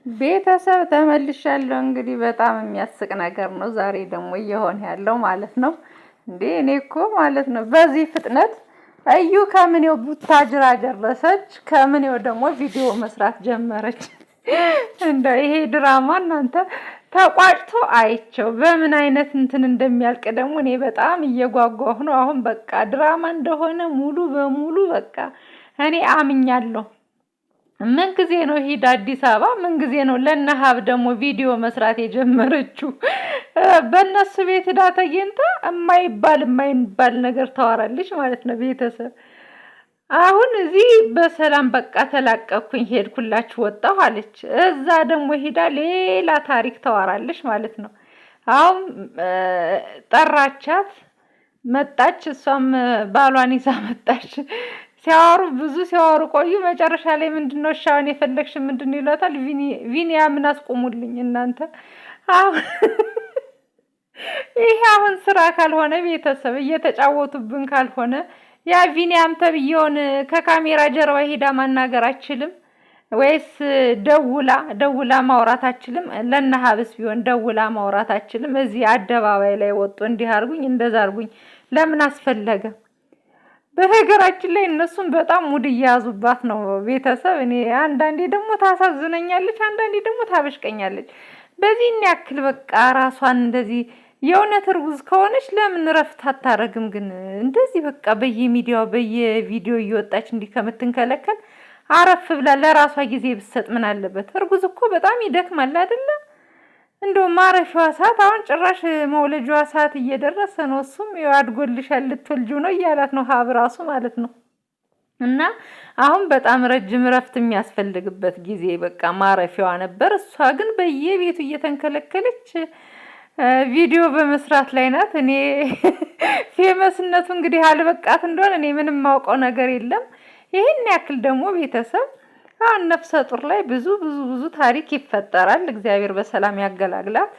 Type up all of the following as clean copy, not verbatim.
ቤተሰብ ተመልሻለሁ። እንግዲህ በጣም የሚያስቅ ነገር ነው ዛሬ ደግሞ እየሆነ ያለው ማለት ነው። እንዴ እኔ እኮ ማለት ነው በዚህ ፍጥነት እዩ ከምኔው ቡታጅራ ደረሰች፣ ከምኔው ደግሞ ቪዲዮ መስራት ጀመረች። እንደው ይሄ ድራማ እናንተ ተቋጭቶ አይቼው በምን አይነት እንትን እንደሚያልቅ ደግሞ እኔ በጣም እየጓጓሁ ነው። አሁን በቃ ድራማ እንደሆነ ሙሉ በሙሉ በቃ እኔ አምኛለሁ። ምን ጊዜ ነው ሂድ አዲስ አበባ? ምን ጊዜ ነው ለነሃብ ደግሞ ቪዲዮ መስራት የጀመረችው? በእነሱ ቤት ሄዳ ተገኝታ የማይባል ነገር ታወራለች ማለት ነው። ቤተሰብ አሁን እዚህ በሰላም በቃ ተላቀቅኩኝ ሄድኩላችሁ ወጣሁ አለች። እዛ ደግሞ ሄዳ ሌላ ታሪክ ታወራለች ማለት ነው። አሁን ጠራቻት፣ መጣች። እሷም ባሏን ይዛ መጣች። ሲያወሩ ቆዩ። መጨረሻ ላይ ምንድነው ሻውን የፈለግሽ ምንድነው ይሏታል። ቪኒያምን አስቆሙልኝ እናንተ። አሁን ይሄ አሁን ስራ ካልሆነ ቤተሰብ እየተጫወቱብን ካልሆነ ያ ቪኒያም ተብየውን ከካሜራ ጀርባ ሄዳ ማናገር አችልም ወይስ ደውላ ማውራት አችልም? ለነሃብስ ቢሆን ደውላ ማውራት አችልም? እዚህ አደባባይ ላይ ወጥቶ እንዲህ አርጉኝ እንደዛ አርጉኝ ለምን አስፈለገ? በነገራችን ላይ እነሱም በጣም ሙድ እየያዙባት ነው ቤተሰብ። እኔ አንዳንዴ ደግሞ ታሳዝነኛለች፣ አንዳንዴ ደግሞ ታበሽቀኛለች። በዚህን ያክል በቃ ራሷን እንደዚህ የእውነት እርጉዝ ከሆነች ለምን ረፍት አታረግም? ግን እንደዚህ በቃ በየሚዲያው በየቪዲዮ እየወጣች እንዲህ ከምትንከለከል አረፍ ብላ ለራሷ ጊዜ ብትሰጥ ምን አለበት? እርጉዝ እኮ በጣም ይደክማል አይደለ? እንደው ማረፊያዋ ሰዓት አሁን ጭራሽ መውለጃዋ ሰዓት እየደረሰ ነው። እሱም አድጎልሻል ልትወልጁ ነው እያላት ነው ሀብ ራሱ ማለት ነው። እና አሁን በጣም ረጅም ረፍት የሚያስፈልግበት ጊዜ በቃ ማረፊያዋ ነበር። እሷ ግን በየቤቱ እየተንከለከለች ቪዲዮ በመስራት ላይ ናት። እኔ ፌመስነቱ እንግዲህ አልበቃት እንደሆነ እኔ ምንም ማውቀው ነገር የለም። ይሄን ያክል ደግሞ ቤተሰብ አሁን ነፍሰ ጡር ላይ ብዙ ታሪክ ይፈጠራል። እግዚአብሔር በሰላም ያገላግላት።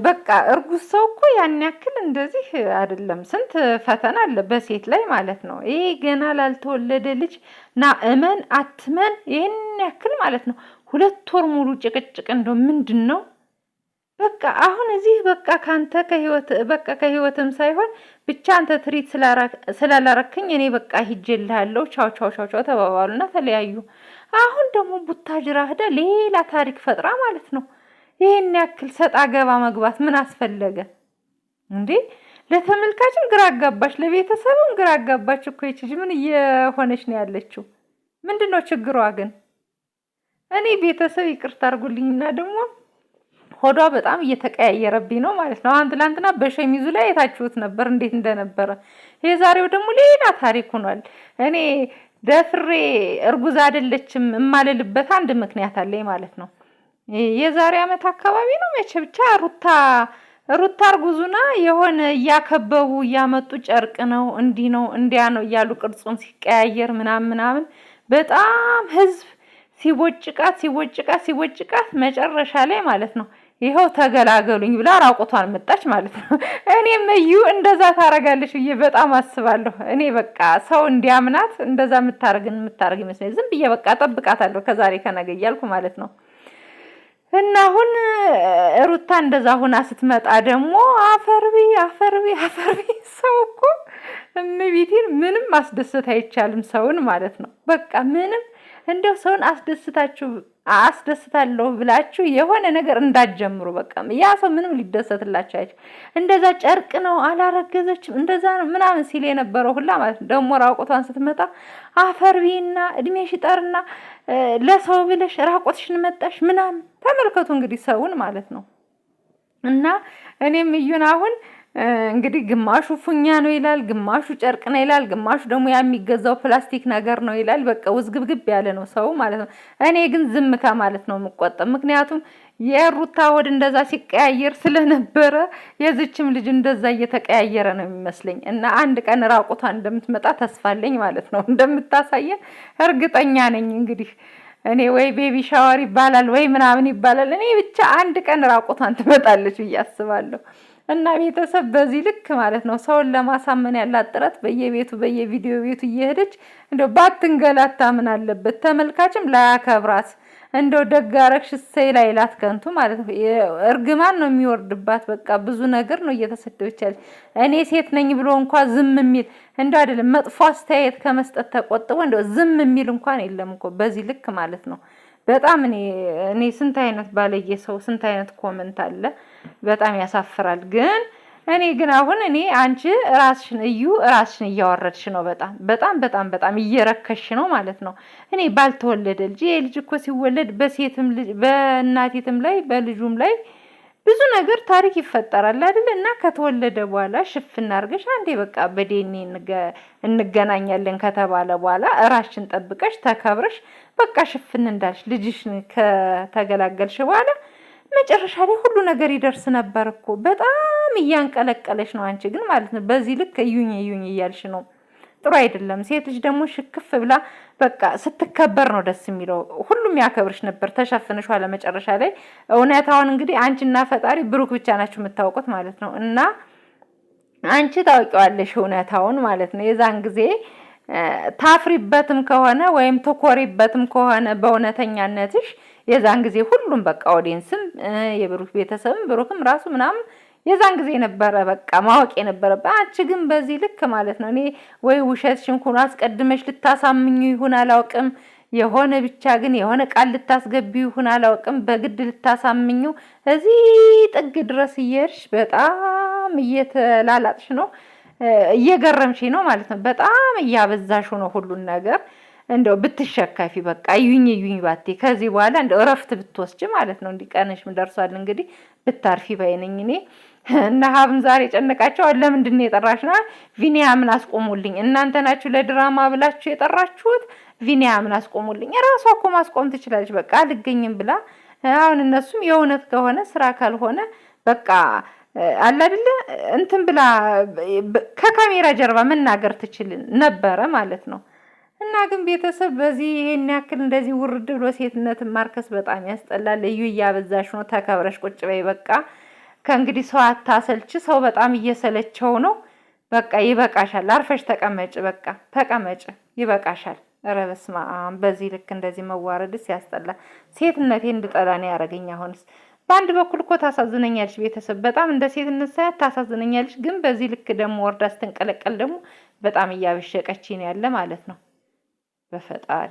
በቃ እርጉዝ ሰው እኮ ያን ያክል እንደዚህ አይደለም። ስንት ፈተና አለ በሴት ላይ ማለት ነው። ይሄ ገና ላልተወለደ ልጅ ና እመን አትመን ይሄን ያክል ማለት ነው። 2 ወር ሙሉ ጭቅጭቅ እንደው ምንድነው? በቃ አሁን እዚህ በቃ ካንተ ከህይወትም ሳይሆን ብቻ አንተ ትሪት ስላላረከኝ እኔ በቃ ሂጄልሃለሁ ቻው ተባባሉና ተለያዩ። አሁን ደግሞ ቡታጅራ ሄዳ ሌላ ታሪክ ፈጥራ ማለት ነው። ይሄን ያክል ሰጣ ገባ መግባት ምን አስፈለገ እንዴ? ለተመልካችም ግራ አጋባች፣ ለቤተሰብም ግራ አጋባች እኮ። ይቺ ምን እየሆነች ነው ያለችው? ምንድነው ችግሯ ግን? እኔ ቤተሰብ ይቅርታ አድርጉልኝና ደግሞ ሆዷ በጣም እየተቀያየረብኝ ነው ማለት ነው። አሁን ትላንትና በሸሚዙ ላይ የታችሁት ነበር እንዴት እንደነበረ። የዛሬው ደግሞ ሌላ ታሪክ ሆኗል። እኔ ደፍሬ እርጉዝ አይደለችም እማልልበት አንድ ምክንያት አለኝ ማለት ነው። የዛሬ ዓመት አካባቢ ነው መቼ ብቻ ሩታ እርጉዙና የሆነ እያከበቡ እያመጡ ጨርቅ ነው እንዲህ ነው እንዲያ ነው እያሉ ቅርጹን ሲቀያየር ምናምን በጣም ህዝብ ሲቦጭቃት መጨረሻ ላይ ማለት ነው ይኸው ተገላገሉኝ ብላ ራቁቷን መጣች ማለት ነው። እኔም እዩ እንደዛ ታረጋለሽ ብዬ በጣም አስባለሁ። እኔ በቃ ሰው እንዲያምናት እንደዛ የምታረግ ይመስለኝ። ዝም ብዬ በቃ ጠብቃታለሁ ከዛሬ ከነገ እያልኩ ማለት ነው። እና አሁን ሩታ እንደዛ ሆና ስትመጣ ደግሞ አፈርቢ ሰው እኮ እምቢቲን ምንም ማስደሰት አይቻልም ሰውን ማለት ነው። በቃ ምንም እንደው ሰውን አስደስታለሁ ብላችሁ የሆነ ነገር እንዳትጀምሩ። በቃ ያ ሰው ምንም ሊደሰትላችሁ አይችል። እንደዛ ጨርቅ ነው አላረገዘችም እንደዛ ነው ምናምን ሲል የነበረው ሁላ ማለት ነው። ደግሞ ራቁቷን ስትመጣ አፈርቢና እድሜሽ ይጠርና ለሰው ብለሽ ራቁትሽን መጣሽ ምናምን። ተመልከቱ እንግዲህ ሰውን ማለት ነው። እና እኔም እዩን አሁን እንግዲህ ግማሹ ፉኛ ነው ይላል፣ ግማሹ ጨርቅ ነው ይላል፣ ግማሹ ደግሞ የሚገዛው ፕላስቲክ ነገር ነው ይላል። በቃ ውዝግብግብ ያለ ነው ሰው ማለት ነው። እኔ ግን ዝም ከማለት ነው የምቆጠብ። ምክንያቱም የሩታ ወድ እንደዛ ሲቀያየር ስለነበረ የዚችም ልጅ እንደዛ እየተቀያየረ ነው የሚመስለኝ። እና አንድ ቀን ራቁቷን እንደምትመጣ ተስፋለኝ ማለት ነው። እንደምታሳየን እርግጠኛ ነኝ። እንግዲህ እኔ ወይ ቤቢ ሻወር ይባላል ወይ ምናምን ይባላል። እኔ ብቻ አንድ ቀን ራቁቷን ትመጣለች ብዬ አስባለሁ። እና ቤተሰብ በዚህ ልክ ማለት ነው ሰውን ለማሳመን ያላት ጥረት በየቤቱ በየቪዲዮ ቤቱ እየሄደች እንደው ባትንገላታ ምን አለበት? ተመልካችም ላያከብራት እንደው ደጋረግሽ እሰይ ላይላት ከንቱ ማለት ነው። እርግማን ነው የሚወርድባት። በቃ ብዙ ነገር ነው እየተሰደበች ያለች። እኔ ሴት ነኝ ብሎ እንኳን ዝም የሚል እንደው አይደለም መጥፎ አስተያየት ከመስጠት ተቆጥቦ እንደው ዝም የሚል እንኳን የለም እኮ በዚህ ልክ ማለት ነው። በጣም እኔ ስንት አይነት ባለየ ሰው ስንት አይነት ኮመንት አለ። በጣም ያሳፍራል። ግን አሁን አንቺ ራስሽን ራስሽን እያወረድሽ ነው። በጣም እየረከሽ ነው ማለት ነው። ባልተወለደ ልጅ ይሄ ልጅ እኮ ሲወለድ በሴትም ልጅ በእናቲትም ላይ በልጁም ላይ ብዙ ነገር ታሪክ ይፈጠራል አይደል? እና ከተወለደ በኋላ ሽፍና አድርገሽ አንዴ በቃ በዲኤንኤ እንገናኛለን ከተባለ በኋላ ራስሽን ጠብቀሽ ተከብረሽ በቃ ሽፍን እንዳልሽ ልጅሽን ከተገላገልሽ በኋላ መጨረሻ ላይ ሁሉ ነገር ይደርስ ነበር እኮ። በጣም እያንቀለቀለሽ ነው አንቺ ግን ማለት ነው። በዚህ ልክ እዩኝ እያልሽ ነው። ጥሩ አይደለም። ሴት ልጅ ደግሞ ሽክፍ ብላ በቃ ስትከበር ነው ደስ የሚለው። ሁሉም ያከብርሽ ነበር ተሸፍነሽ ኋላ መጨረሻ ላይ እውነታውን እንግዲህ አንቺና ፈጣሪ ብሩክ ብቻ ናችሁ የምታውቁት ማለት ነው። እና አንቺ ታውቂዋለሽ እውነታውን ማለት ነው። የዛን ጊዜ ታፍሪበትም ከሆነ ወይም ትኮሪበትም ከሆነ በእውነተኛነትሽ የዛን ጊዜ ሁሉም በቃ ኦዲየንስም የብሩክ ቤተሰብም ብሩክም ራሱ ምናምን የዛን ጊዜ ነበረ በቃ ማወቅ የነበረበት። አንቺ ግን በዚህ ልክ ማለት ነው። ወይ ውሸትሽን ኩኑ አስቀድመሽ ልታሳምኙ ይሁን አላውቅም፣ የሆነ ብቻ ግን የሆነ ቃል ልታስገቢው ይሁን አላውቅም፣ በግድ ልታሳምኙ እዚህ ጥግ ድረስ እየሄድሽ በጣም እየተላላጥሽ ነው፣ እየገረምሽ ነው ማለት ነው። በጣም እያበዛሽ ነው ሁሉን ነገር። እንደው ብትሸከፊ በቃ እዩኝ ባቴ ከዚህ በኋላ እንደው እረፍት ብትወስጂ ማለት ነው። እንዲቀንሽም ደርሷል እንግዲህ ብታርፊ ባይነኝ እኔ። እና ሀብም ዛሬ ጨነቃቸው። ለምንድን ነው የጠራሽና? ቪኒያምን አስቆሙልኝ። እናንተ ናችሁ ለድራማ ብላችሁ የጠራችሁት። ቪኒያምን አስቆሙልኝ። ራሷ እኮ ማስቆም ትችላለች። በቃ አልገኝም ብላ አሁን እነሱም የእውነት ከሆነ ስራ ካልሆነ በቃ አለ አይደለ እንትን ብላ ከካሜራ ጀርባ መናገር ትችል ነበረ ማለት ነው። እና ግን ቤተሰብ በዚህ ይሄን ያክል እንደዚህ ውርድ ብሎ ሴትነትን ማርከስ በጣም ያስጠላል። እዩ እያበዛሽ ነው። ተከብረሽ ቁጭ በይ በቃ። ከእንግዲህ ሰው አታሰልች። ሰው በጣም እየሰለቸው ነው። በቃ ይበቃሻል። አርፈሽ ተቀመጭ። በቃ ተቀመጭ፣ ይበቃሻል። ኧረ በስመ አብ! በዚህ ልክ እንደዚህ መዋረድስ ያስጠላል። ሴትነቴ እንድጠላ ነው ያደረገኝ። አሁንስ በአንድ በኩል እኮ ታሳዝነኛለች ቤተሰብ፣ በጣም እንደ ሴትነት ሳያት ታሳዝነኛለች። ግን በዚህ ልክ ደግሞ ወርዳ ስትንቀለቀል ደግሞ በጣም እያበሸቀች ነው ያለ ማለት ነው። በፈጣሪ